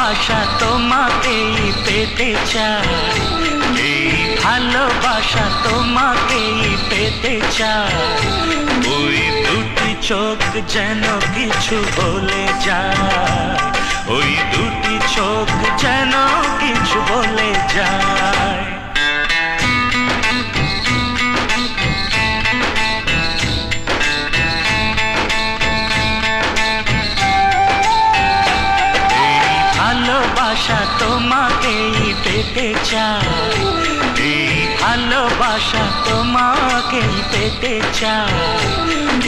ভালোবাসা তোমাকেই পেতে চাই, এই ভালোবাসা তোমাকেই পেতে চাই। ওই দুটি চোখ যেন কিছু বলে যায়, ওই দুটি চোখ যেন কিছু বলে যায়। ভালোবাসা তোমাকেই পেতে চাই, এই ভালোবাসা তোমাকেই পেতে চাই।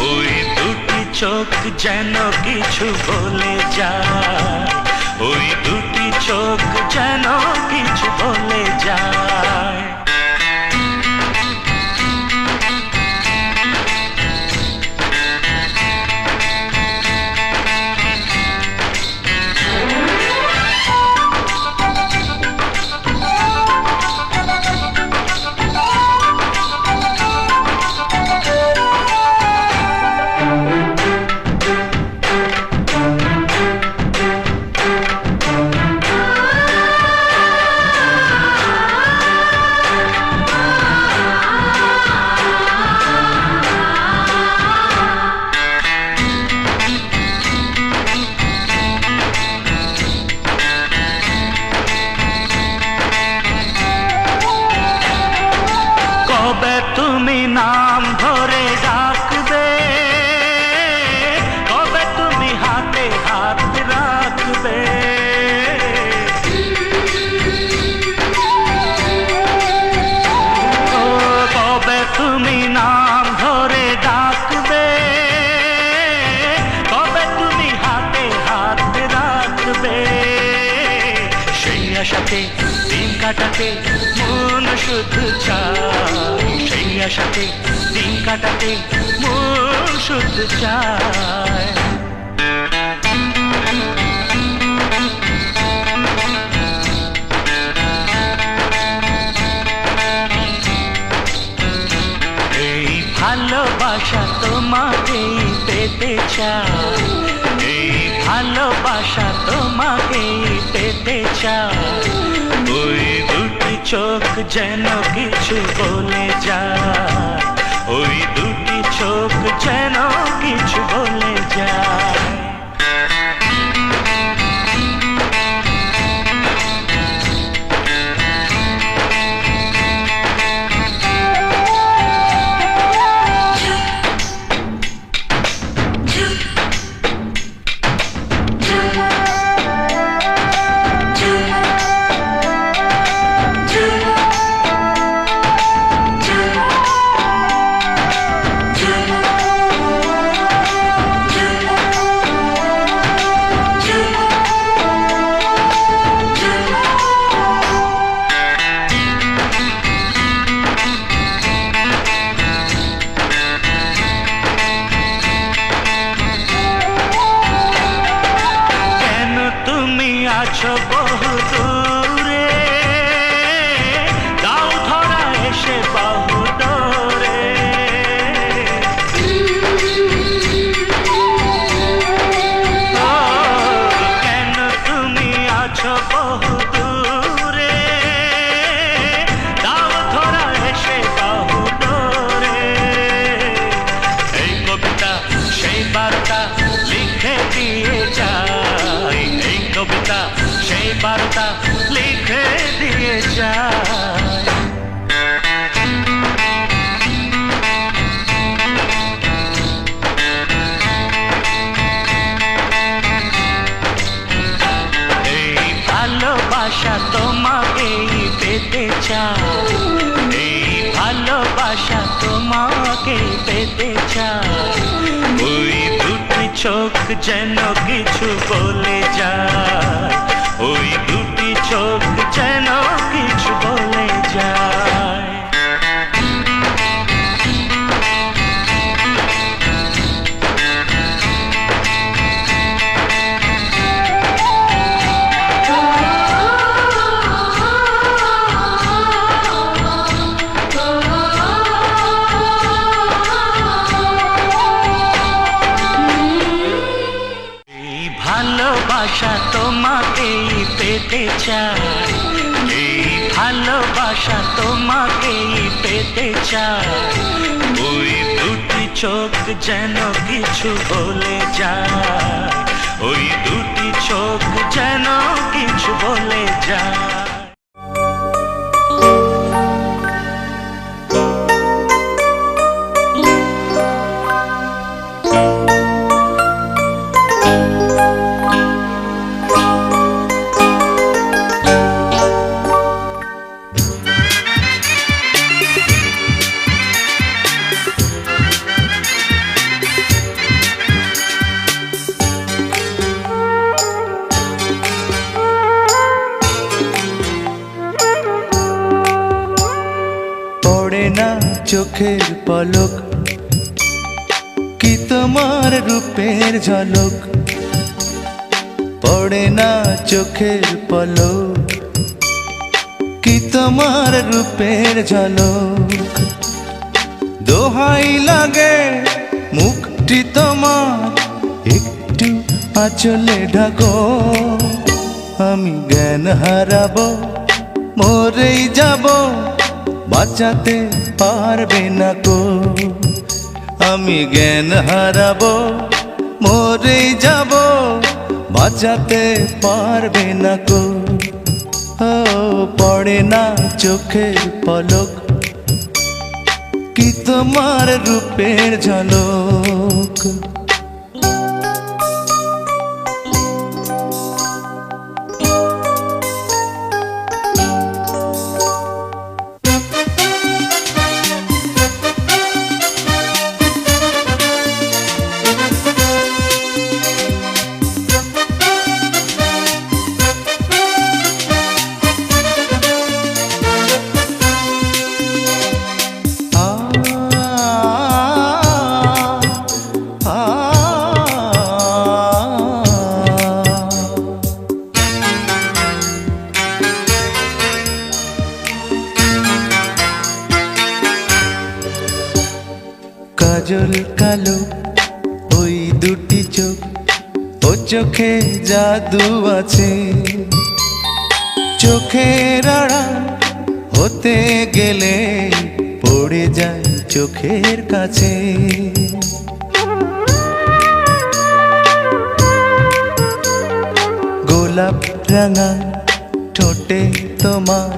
ওই দুটি চোখ যেন কিছু বলে যায়, ওই দুটি চোখ যেন কিছু বলে যায়। কবে তুমি নাম ধরে ডাকবে, কবে তুমি হাতে হাত রাখবে, কবে তুমি নাম ধরে ডাকবে, কবে তুমি হাতে হাত রাখবে। সেই আশাতে দিন কাটাতে মন শুধু চায়, সেই আশাতে দিন কাটাতে মন শুধু চায়। এই ভালোবাসা তোমাকেই পেতে চাই, এই ভালোবাসা তোমাকেই পেতে চাই। ওই দুটি চোখ যেন কিছু বলে যায়, ওই দুটি চোখ যেন কিছু বলে যায়। আছো বহু দূরে, দাও ধরা এসে বহু দূরে, কেন তুমি আছো বহু দূরে, দাও ধরা এসে বহু দূরে। এই কবিতা সেই বার্তা লিখে দিয়ে যায়, এই কবিতা সেই বার্তা লিখে দিয়ে যায়। এই ভালোবাসা তোমাকেই পেতে চাই, এই ভালোবাসা তোমাকেই পেতে চাই। ওই দুটি চোখ যেন কিছু বলে যায়, ওই দুটি চোখ যেন কিছু বলে যায়। ভালোবাসা তোমাকেই পেতে চাই, এই ভালোবাসা তোমাকেই পেতে চাই। ওই দুটি চোখ যেন কিছু বলে যায়, ওই দুটি চোখ যেন কিছু বলে যায়। পড়ে না চোখের পলক, কি তোমার রূপের ঝলক। পড়ে না চোখের পলক, কি তোমার রূপের ঝলক। দোহাই লাগে মুখটি তোমার, একটু আঁচলে ঢাকো। আমি জ্ঞান হারাবো, মরেই যাব, বাঁচাতে পারবে না কো। আমি জ্ঞান হারাবো, মরেই যাব, বাঁচাতে পারবে না কো। ও পড়ে না চোখের পলক, কি তোমার রূপের ঝলক। কাজল কালো ওই দুটি চোখ, ও চোখে জাদু আছে। চোখের আড়াল হতে গেলে পড়ে যায় চোখের কাছে। গোলাপ রাঙা ঠোঁটে তোমার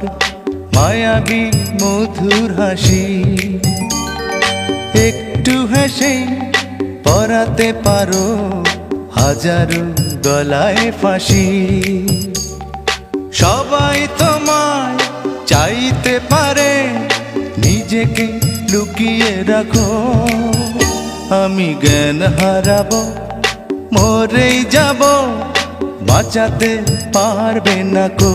মায়াবী মধুর হাসি। একটু হেসে পরাতে পারো হাজারো গলায় ফাঁসি। সবাই তোমায় চাইতে পারে, নিজেকে লুকিয়ে রাখো। আমি জ্ঞান হারাবো, মরেই যাব, বাঁচাতে পারবে না কো।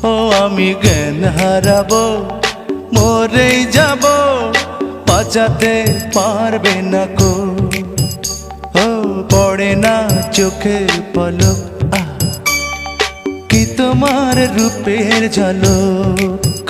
ও আমি জ্ঞান হারাবো, মরেই যাব, বাঁচাতে পারবে না কো। ও পড়ে না চোখের পলক, কি তোমার রূপের ঝলক।